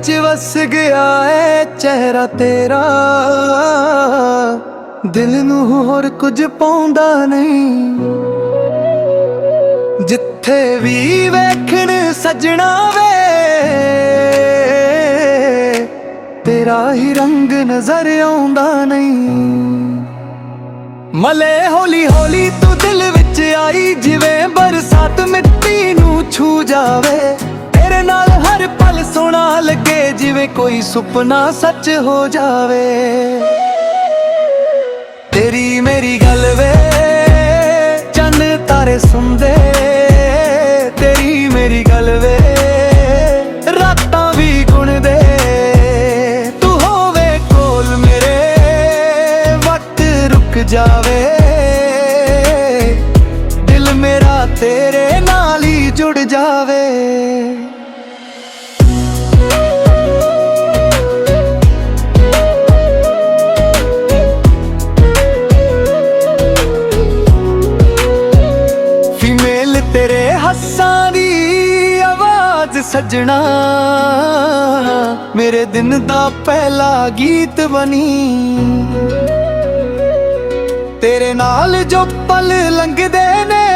च वस गया है चेहरा तेरा, दिल नू होर कुछ पाउंदा नहीं। जिथे भी वेखण सजना वे तेरा ही रंग नजर आउंदा नहीं। मले हौली हौली तू दिल विच आई, जिवें बरसात मिट्टी नू छू जावे। तेरे नाल हर पल सोना लगे, जिवें कोई सुपना सच हो जावे। तेरी मेरी गल वे चन्न तारे सुनदे, तेरी मेरी गल वे रातां भी गुणदे। तू होवे कोल मेरे वक्त रुक जावे, दिल मेरा तेरे नाल ही जुड़ जावे। फीमेल तेरे हस्सां दी आवाज सजना, मेरे दिन दा पहला गीत बनी। तेरे नाल जो पल लंघदे ने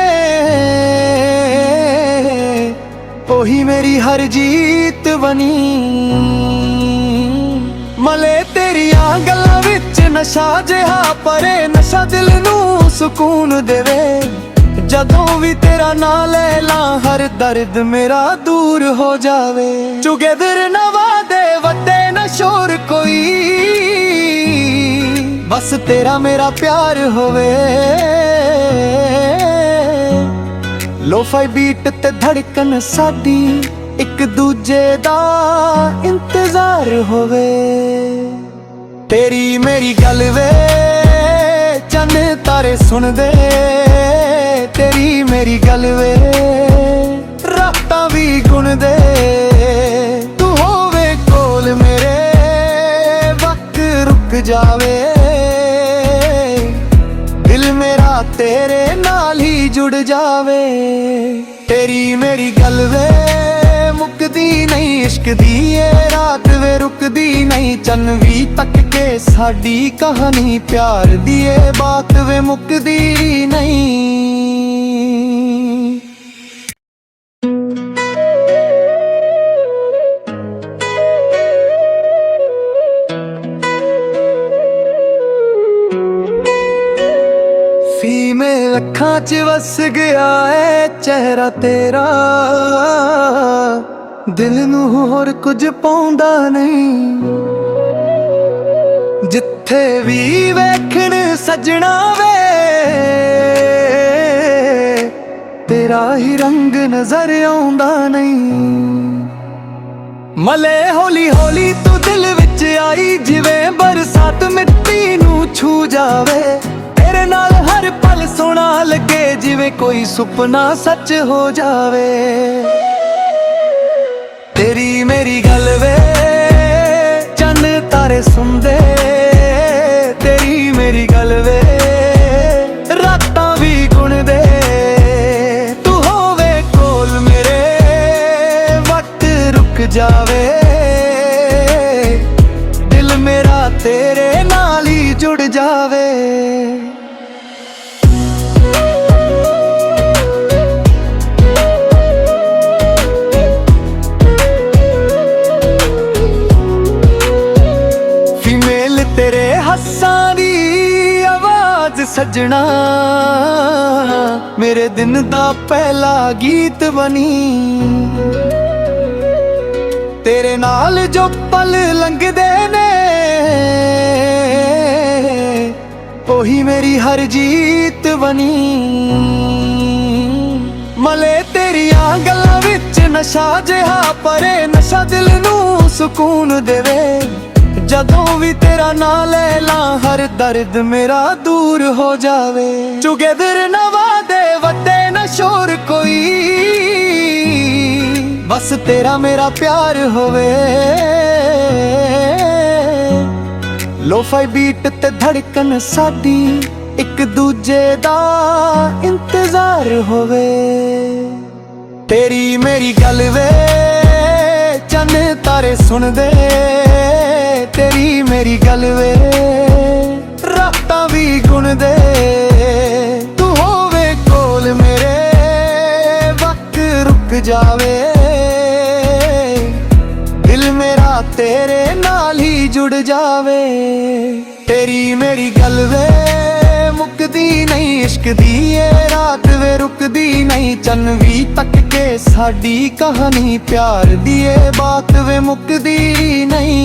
ओही मेरी हर जीत बनी। मले तेरियां गल्लां विच नशा जिहा, परे नशा दिल नू सुकून देवे। जदों भी तेरा नां ले ला हर दर्द मेरा दूर हो जावे। टुगेदर नवा दे वड्डे न शोर कोई, बस तेरा मेरा प्यार होवे। लोफाई बीट ते धड़कन साडी, एक दूजे दा इंतजार होवे। तेरी मेरी गल वे चन्न तारे सुन दे, तेरी मेरी गल वे रातां भी गुण दे। तू होवे कोल मेरे वक्त रुक जावे, दिल मेरा तेरे नाल ही जुड़ जावे। तेरी मेरी गल वे मुकदी नहीं, इश्क दी ये रात वे रुकदी नहीं। चन्न भी तक के साडी कहानी प्यार दी ये बात वे मुकदी नहीं। फीमेल अखां च वस गया है चेहरा तेरा, दिल नू होर कुछ पाउंदा नहीं। जिथे भी वेखण सजना वे तेरा ही रंग नजर आउंदा नहीं। मले हौली हौली तू दिल विच आई, जिवें बरसात मिट्टी नू छू जावे। तेरे नाल हर पल सोना लगे, जिवें कोई सुपना सच हो जावे। तेरी मेरी गल वे चन्न तारे सुनदे, तेरी मेरी गल वे रातां भी गुणदे। तू होवे कोल मेरे वक्त रुक जावे, दिल मेरा तेरे नाल ही जुड़ जावे। तेरे हस्सां दी आवाज सजना, मेरे दिन दा पहला गीत बनी। तेरे नाल जो पल लंघदे ने ओही मेरी हर जीत बनी। मले तेरियां गल्लां विच नशा जिहा, परे नशा दिल नू सुकून देवे। जदों भी तेरा नां ले ला हर दर्द मेरा दूर हो जावे। टुगेदर नवा दे वड्डे न शोर कोई, बस तेरा मेरा प्यार होवे। लोफाई बीट ते धड़कन साडी, एक दूजे दा इंतजार होवे। तेरी मेरी गल वे ਚੰਨ ਤਾਰੇ ਸੁਣਦੇ ਤੇਰੀ ਮੇਰੀ ਗੱਲ ਵੇ, ਰਾਤਾਂ ਵੀ ਗੁਣਦੇ ਤੂੰ ਹੋਵੇ ਕੋਲ ਮੇਰੇ, ਵਕਤ ਰੁਕ ਜਾਵੇ, ਦਿਲ ਮੇਰਾ ਤੇਰੇ ਨਾਲ ਹੀ ਜੁੜ ਜਾਵੇ। ਤੇਰੀ ਮੇਰੀ ਗੱਲ ਵੇ ਮੁੱਕਦੀ ਨਹੀਂ, ਇਸ਼ਕ ਦੀ ਏ ਰਾਤ ਵੇ ਰੁਕਦੀ ਨਹੀਂ, ਚੰਨ ਵੀ ਤੱਕ ਕੇ ਸਾਡੀ ਕਹਾਣੀ ਪਿਆਰ ਦੀ ਏ ਬਾਤ ਵੇ ਮੁੱਕਦੀ ਨਹੀਂ।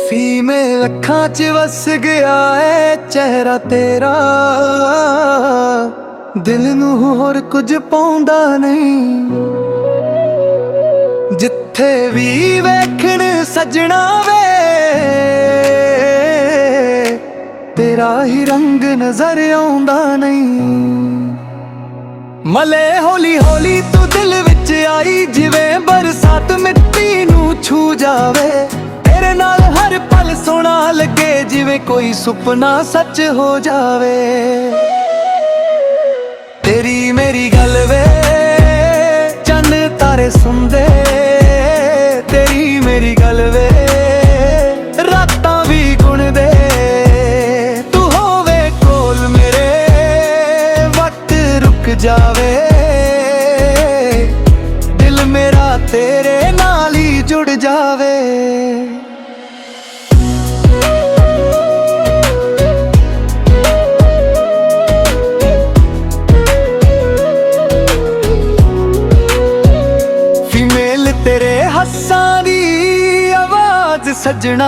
ਫੀਮੇ ਅੱਖਾਂ 'ਚ ਵਸ ਗਿਆ ਏ ਚਿਹਰਾ ਤੇਰਾ, ਦਿਲ ਨੂੰ ਹੋਰ ਕੁਝ ਪਾਉਂਦਾ ਨਹੀਂ, ਜਿੱਥੇ ਵੀ ਵੇਖਣ ਸਜਣਾ ਵੇ ਤੇਰਾ ਹੀ ਰੰਗ ਨਜ਼ਰ ਆਉਂਦਾ ਨਹੀਂ। ਮਲੇ ਹੌਲੀ ਹੌਲੀ ਤੂੰ ਦਿਲ ਵਿੱਚ ਆਈ, ਜਿਵੇਂ ਬਰਸਾਤ ਮਿੱਟੀ ਨੂੰ ਛੂ ਜਾਵੇ, ਤੇਰੇ ਨਾਲ ਹਰ ਪਲ ਸੋਹਣਾ ਲੱਗੇ, ਜਿਵੇਂ ਕੋਈ ਸੁਪਨਾ ਸੱਚ ਹੋ ਜਾਵੇ। ਤੇਰੀ ਮੇਰੀ ਗੱਲ ਵੇ ਚੰਨ ਤਾਰੇ ਸੁਣਦੇ ਤੇਰੀ ਮੇਰੀ ਗੱਲ ਵੇ, ਰਾਤਾਂ ਵੀ ਗੁਣਦੇ ਤੂੰ ਹੋਵੇ ਕੋਲ ਮੇਰੇ, ਵਕਤ ਰੁਕ ਜਾਵੇ, ਦਿਲ ਮੇਰਾ ਤੇਰੇ ਨਾਲ ਹੀ ਜੁੜ ਜਾਵੇ। ਤੇਰੇ ਹੱਸਾਂ ਦੀ ਆਵਾਜ਼ ਸਜਣਾ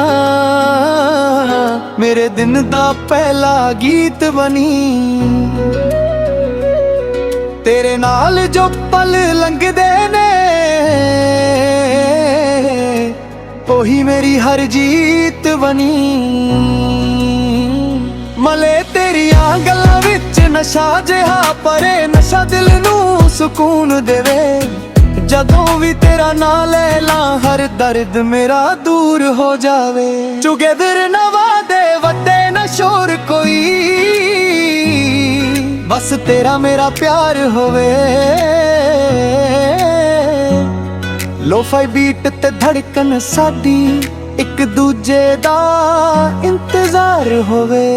ਮੇਰੇ ਦਿਨ ਦਾ ਪਹਿਲਾ ਗੀਤ ਬਣੀ, ਤੇਰੇ ਨਾਲ ਜੋ ਪਲ ਲੰਘਦੇ ਨੇ ਉਹੀ ਮੇਰੀ ਹਰ ਜੀਤ ਬਣੀ। ਮਲੇ ਤੇਰੀਆਂ ਗੱਲਾਂ ਵਿੱਚ ਨਸ਼ਾ ਜਿਹਾ ਪਰੇ, ਨਸ਼ਾ ਦਿਲ ਨੂੰ ਸਕੂਨ ਦੇਵੇ, ਜਦੋਂ ਵੀ ਤੇਰਾ ਨਾਂ ਲੈ ਲਾਂ ਹਰ ਦਰਦ ਮੇਰਾ ਦੂਰ ਹੋ ਜਾਵੇ। ਟੁਗੇਦਰ ਨਾ ਵਾਦੇ ਵੱਡੇ ਨਾ ਸ਼ੋਰ ਕੋਈ, ਬਸ ਤੇਰਾ ਮੇਰਾ ਪਿਆਰ ਹੋਵੇ, ਲੋਫਾਈ ਬੀਟ ਤੇ ਧੜਕਨ ਸਾਡੀ ਇੱਕ ਦੂਜੇ ਦਾ ਇੰਤਜ਼ਾਰ ਹੋਵੇ।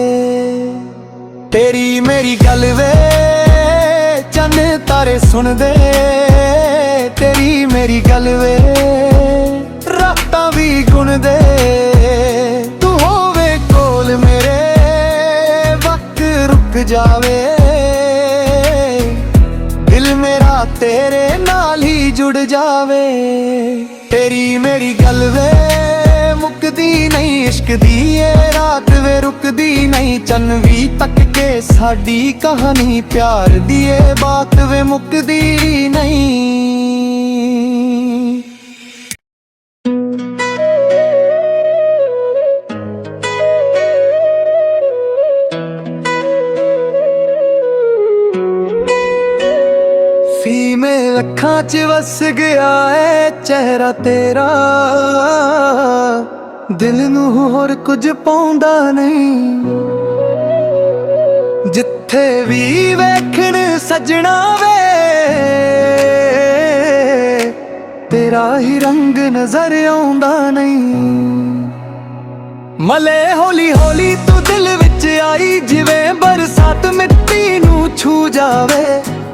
ਤੇਰੀ ਮੇਰੀ ਗੱਲ ਵੇ ਚੰਨ ਤਾਰੇ ਸੁਣਦੇ ਤੇਰੀ ਮੇਰੀ ਗੱਲ ਵੇ, ਰਾਤਾਂ ਵੀ ਗੁਣਦੇ ਤੂੰ ਹੋਵੇ ਕੋਲ ਮੇਰੇ, ਵਕਤ ਰੁਕ ਜਾਵੇ, ਦਿਲ ਮੇਰਾ ਤੇਰੇ ਨਾਲ ਹੀ ਜੁੜ ਜਾਵੇ। ਤੇਰੀ ਮੇਰੀ ਗੱਲ ਵੇ ਮੁੱਕਦੀ ਨਹੀਂ, ਇਸ਼ਕ ਦੀ ਏ ਰਾਤ ਵੇ ਰੁਕਦੀ ਨਹੀਂ, ਚੰਨ ਵੀ ਤੱਕ ਕੇ ਸਾਡੀ ਕਹਾਣੀ ਪਿਆਰ ਦੀ ਏ ਬਾਤ ਵੇ ਮੁੱਕਦੀ ਨਹੀਂ। ਫੀਮੇ ਅੱਖਾਂ 'ਚ ਵਸ ਗਿਆ ਏ ਚਿਹਰਾ ਤੇਰਾ, ਦਿਲ ਨੂੰ ਹੋਰ ਕੁਝ ਪਾਉਂਦਾ ਨਹੀਂ, ਜਿੱਥੇ ਵੀ ਵੇਖਣ ਸਜਣਾ ਵੇ ਤੇਰਾ ਹੀ ਰੰਗ ਨਜ਼ਰ ਆਉਂਦਾ ਨਹੀਂ। ਮਲੇ ਹੌਲੀ ਹੌਲੀ ਤੂੰ ਦਿਲ ਵਿੱਚ ਆਈ, ਜਿਵੇਂ ਬਰਸਾਤ ਮਿੱਟੀ ਨੂੰ ਛੂ ਜਾਵੇ,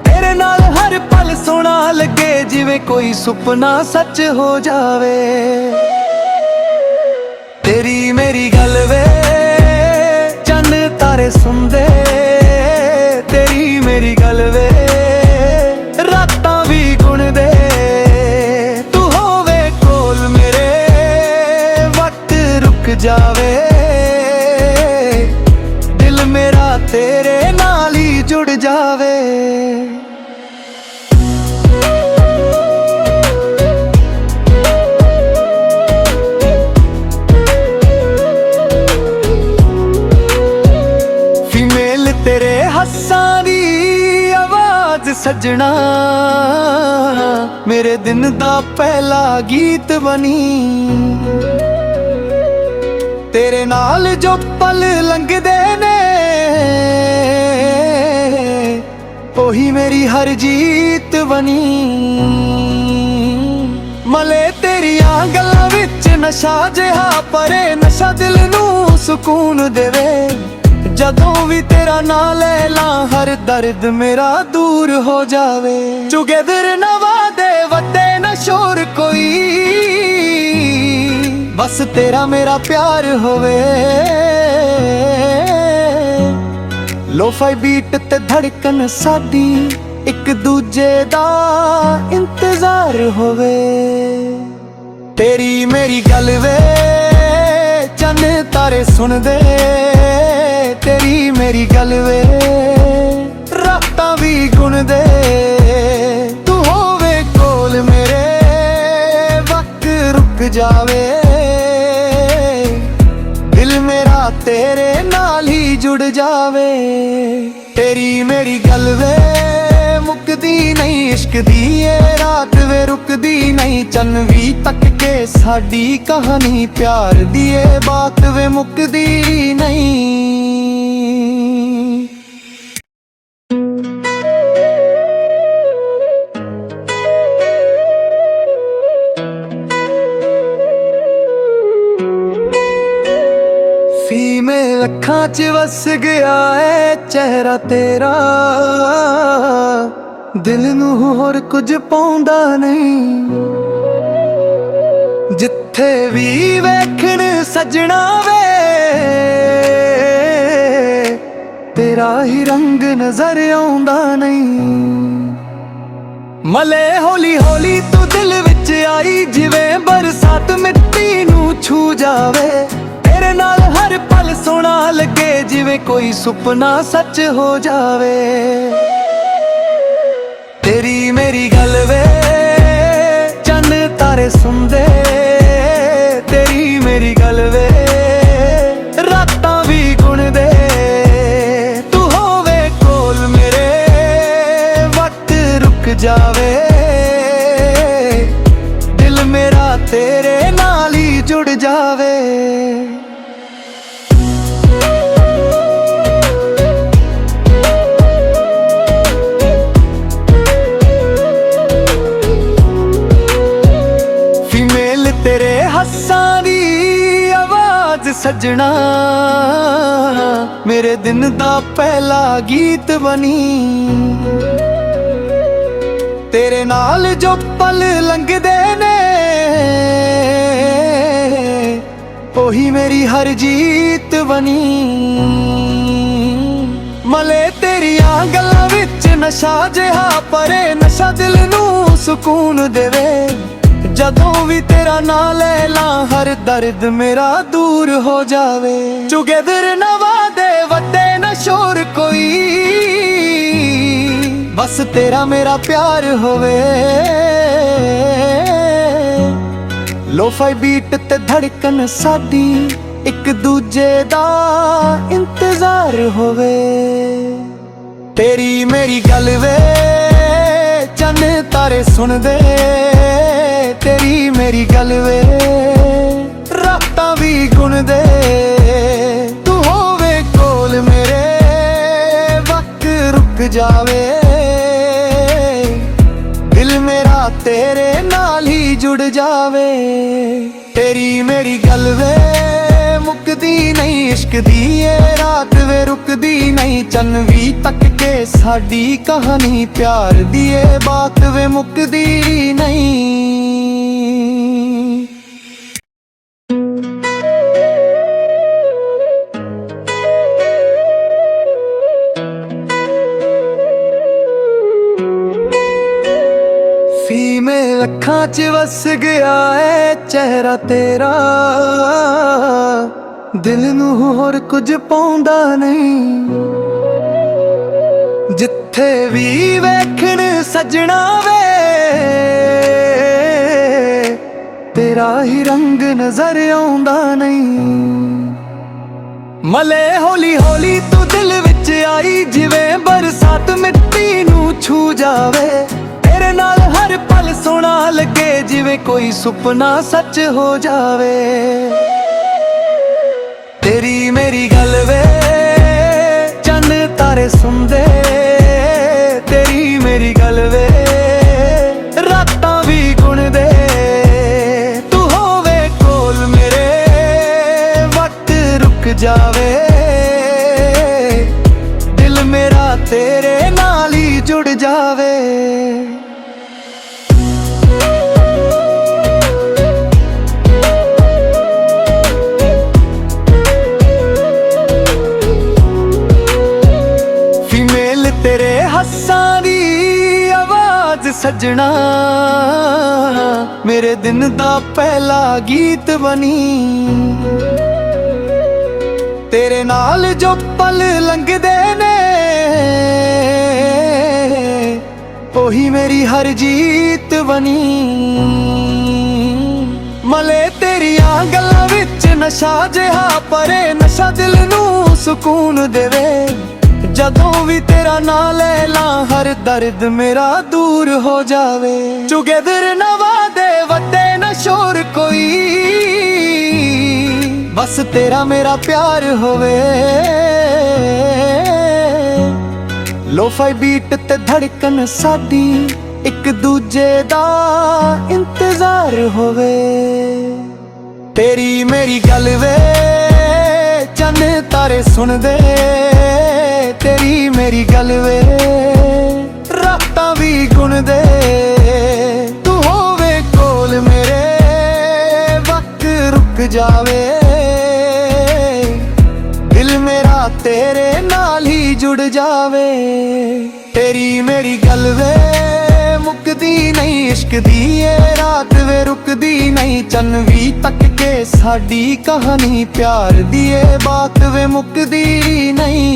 ਤੇਰੇ ਨਾਲ ਹਰ ਪਲ ਸੋਹਣਾ ਲੱਗੇ, ਜਿਵੇਂ ਕੋਈ ਸੁਪਨਾ ਸੱਚ ਹੋ ਜਾਵੇ। ਤੇਰੀ ਮੇਰੀ ਗੱਲ ਵੇ ਚੰਨ ਤਾਰੇ ਸੁਣਦੇ ਤੇਰੀ ਮੇਰੀ ਗੱਲ ਵੇ, ਰਾਤਾਂ ਵੀ ਗੁਣਦੇ ਤੂੰ ਹੋਵੇ ਕੋਲ ਮੇਰੇ, ਵਕਤ ਰੁਕ ਜਾਵੇ, ਦਿਲ ਮੇਰਾ ਤੇਰੇ ਨਾਲ ਹੀ ਜੁੜ ਜਾਵੇ। ਤੇਰੇ ਹੱਸਾਂ ਦੀ ਆਵਾਜ਼ ਸਜਣਾ ਮੇਰੇ ਦਿਨ ਦਾ ਪਹਿਲਾ ਗੀਤ ਬਣੀ, तेरे नाल जो पल लंघदे ने ओही मेरी हर जीत बनी। मले तेरियां गल्लां विच नशा जिहा परे, नशा दिल नूं सुकून देवे। जदों भी तेरा नां ले ला हर दर्द मेरा दूर हो जावे। टुगेदर नवा दे वड्डे न शोर कोई, बस तेरा मेरा प्यार होवे। लोफाई बीट ते धड़कन साडी, एक दूजे दा इंतजार होवे। तेरी मेरी गल वे चन तारे सुन दे, तेरी मेरी गल वे रातां भी गुन दे। तू होवे कोल मेरे वक्त रुक जावे। दिल मेरा तेरे नाल ही जुड़ जावे। तेरी मेरी गल वे मुकदी नहीं, इश्क दी ये रात वे रुकदी नहीं। चन भी तक के साडी कहानी प्यार दी ये बात वे मुकदी नहीं। फीमेल अखां च वस गया है चेहरा तेरा, दिल नूं होर कुछ पाउंदा नहीं। जिथे भी वेखण सजना वे तेरा ही रंग नजर आउंदा नहीं। मले हौली हौली तू दिल विच आई, जिवें बरसात मिट्टी नूं छू जावे। तेरे नाल हर पल सोना लगे, जिवें कोई सुपना सच हो जावे। तेरी मेरी गल वे चन तारे सुनदे, तेरी मेरी गल वे रातां भी गुन दे। तू होवे कोल मेरे वक्त रुक जावे। दिल मेरा तेरे नाल ही जुड़ जावे। तेरे हस्सां दी आवाज सजना मेरे दिन दा पहला गीत बनी। तेरे नाल जो पल लंघदे ने ओही मेरी हर जीत बनी। मले तेरियां गल्लां विच नशा जिहा परे, नशा दिल नूं सुकून देवे। जदों भी तेरा नां ले ला हर दर्द मेरा दूर हो जावे। टुगेदर नवा दे वड्डे न शोर कोई, बस तेरा मेरा प्यार होवे। लोफाई बीट ते धड़कन साडी, एक दूजे दा इंतजार होवे। तेरी मेरी गल वे चन तारे सुन दे, तेरी मेरी गल वे रातां भी गुन दे। तू होवे कोल मेरे वक्त रुक जावे। दिल मेरा तेरे नाल ही जुड़ जावे। तेरी मेरी गल वे मुकदी नहीं, इश्क दी ये रात वे रुकदी नहीं। चन भी तक के साडी कहानी प्यार दी ये बात वे मुकदी नहीं। फीमेल अखां च वस गया है चेहरा तेरा, दिल नूं होर कुछ पाउंदा नहीं। जिथे भी वेखण सजना वे तेरा ही रंग नजर आउंदा नहीं। मले हौली हौली तू दिल विच आई, जिवें बरसात मिट्टी नूं छू जावे। तेरे नाल हर पल सोना लगे, जिवें कोई सुपना सच हो जावे। तेरी मेरी गल वे चन्न तारे सुनदे, तेरी मेरी गल वे रातां भी गुणदे। तू होवे कोल मेरे वक्त रुक जावे, दिल मेरा तेरे नाल ही जुड़ जावे। तेरे हस्सां दी आवाज सजना मेरे दिन दा पहला गीत बनी। तेरे नाल जो पल लंघदे ने ओही मेरी हर जीत बनी। मले तेरियां गल्लां विच नशा जिहा परे, नशा दिल नूं सुकून देवे। जदों भी तेरा नाम ले ला हर दर्द मेरा दूर हो जावे। टुगेदर नवा दे वटे न शोर कोई, बस तेरा मेरा प्यार होवे। लोफाई बीट ते धड़कन साडी एक दूजे दा इंतजार होवे। तेरी मेरी गल वे चन्न तारे सुन दे, तेरी मेरी गल वे रातां भी गुणदे। तू होवे कोल मेरे वक्त रुक जावे, दिल मेरा तेरे नाल ही जुड़ जावे। तेरी मेरी गल वे मुकदी नहीं, इश्क दी ये रात वे रुकदी नहीं। चन्न भी तक के साडी कहानी प्यार दी ये बात वे मुकदी नहीं।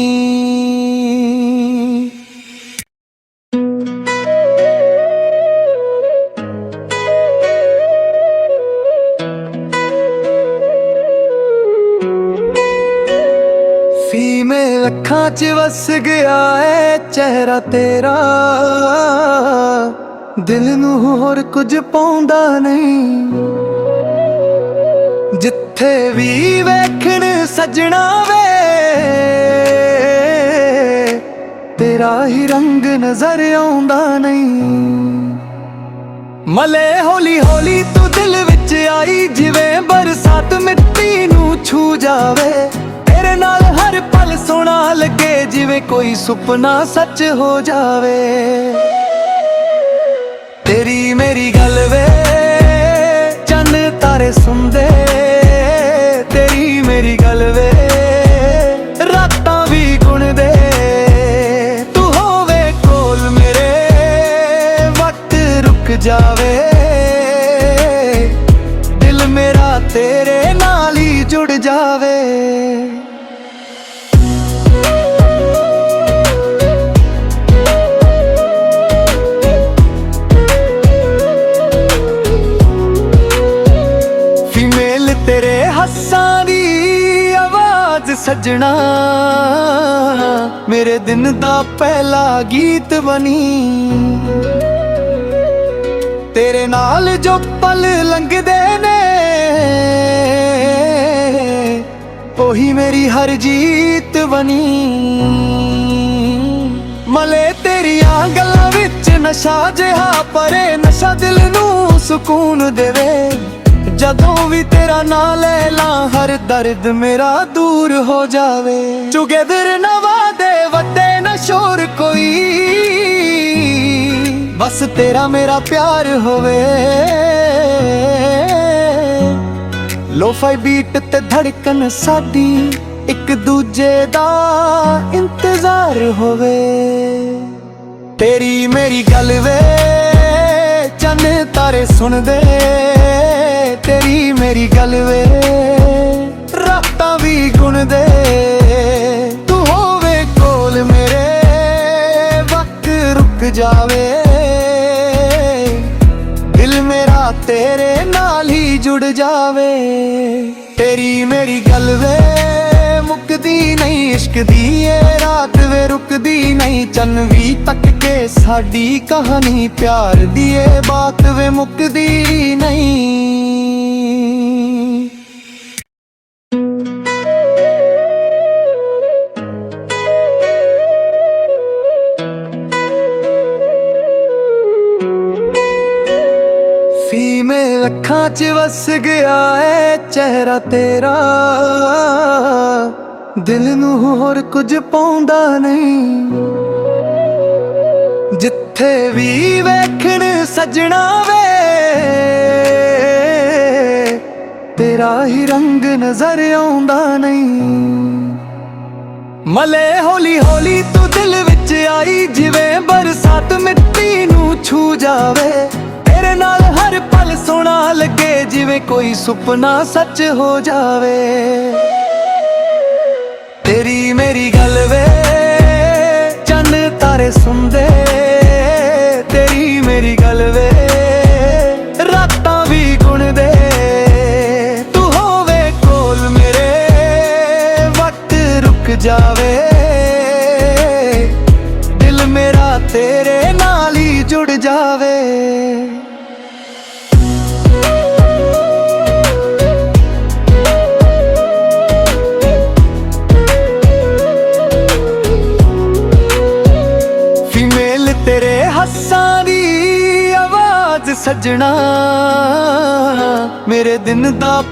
फीमेल अखां च वस गया है चेहरा तेरा, दिल नूं होर कुछ पाउंदा नहीं। जिथे भी वेखण सजना वे तेरा ही रंग नजर आउंदा नहीं। मले हौली हौली तू दिल विच आई, जिवें बरसात मिट्टी नूं छू जावे। तेरे नाल हर पल सोना लगे, जिवें कोई सुपना सच हो जावे। तेरी मेरी गल वे चन्न तारे सुनदे, तेरी मेरी गल वे रातां भी गुणदे। तू होवे कोल मेरे वक्त रुक जावे, दिल मेरा तेरे नाल ही जुड़ जावे। तेरे हस्सां दी आवाज सजना मेरे दिन दा पहला गीत बनी। तेरे नाल जो पल लंघदे ने ओही मेरी हर जीत बनी। मले तेरियां गल्लां विच नशा जिहा परे, नशा दिल नूं सुकून देवे। जदों भी तेरा नाम ले ला हर दर्द मेरा दूर हो जावे। टुगेदर नवा दे वटे न शोर कोई, बस तेरा मेरा प्यार होवे। लोफाई बीट ते धड़कन साडी एक दूजे दा इंतजार होवे। तेरी मेरी गल वे चन्न तारे सुन दे, तेरी मेरी गल वे रातां भी गुणदे। तू होवे कोल मेरे वक्त रुक जावे, दिल मेरा तेरे नाल ही जुड़ जावे। तेरी मेरी गल वे मुकदी नहीं, इश्क दी ये रात वे रुकदी नहीं। चन्न भी तक के साडी कहानी प्यार दी ये बात वे मुकदी नहीं। ਅੱਖਾਂ 'ਚ ਵਸ ਗਿਆ ਏ ਚਿਹਰਾ ਤੇਰਾ, ਦਿਲ ਨੂੰ ਹੋਰ ਕੁਝ ਪਾਉਂਦਾ ਨਹੀਂ। ਜਿੱਥੇ ਵੀ ਵੇਖਣ ਸਜਣਾ ਵੇ, ਤੇਰਾ ਹੀ ਰੰਗ ਨਜ਼ਰ ਆਉਂਦਾ ਨਹੀਂ। ਮਲੇ ਹੌਲੀ ਹੌਲੀ ਤੂੰ ਦਿਲ ਵਿੱਚ ਆਈ, ਜਿਵੇਂ ਬਰਸਾਤ ਮਿੱਟੀ ਨੂੰ ਛੂ ਜਾਵੇ। ਤੇਰੇ ਨਾਲ ਹਰ ਪਲ ਸੋਹਣਾ ਲੱਗੇ, ਜਿਵੇਂ ਕੋਈ ਸੁਪਨਾ ਸੱਚ ਹੋ ਜਾਵੇ। ਤੇਰੀ ਮੇਰੀ ਗੱਲ ਵੇ ਚੰਨ ਤਾਰੇ ਸੁਣਦੇ, ਤੇਰੀ ਮੇਰੀ ਗੱਲ ਵੇ ਰਾਤਾਂ ਵੀ ਗੁਣਦੇ। ਤੂੰ ਹੋਵੇ ਕੋਲ ਮੇਰੇ ਵਕਤ ਰੁਕ ਜਾਵੇ, ਦਿਲ ਮੇਰਾ ਤੇਰੇ ਨਾਲ ਹੀ ਜੁੜ ਜਾਵੇ। ਫੀਮੇਲ ਤੇਰੇ ਹੱਸਾਂ ਦੀ ਆਵਾਜ਼ ਸਜਣਾ, ਮੇਰੇ ਦਿਨ ਦਾ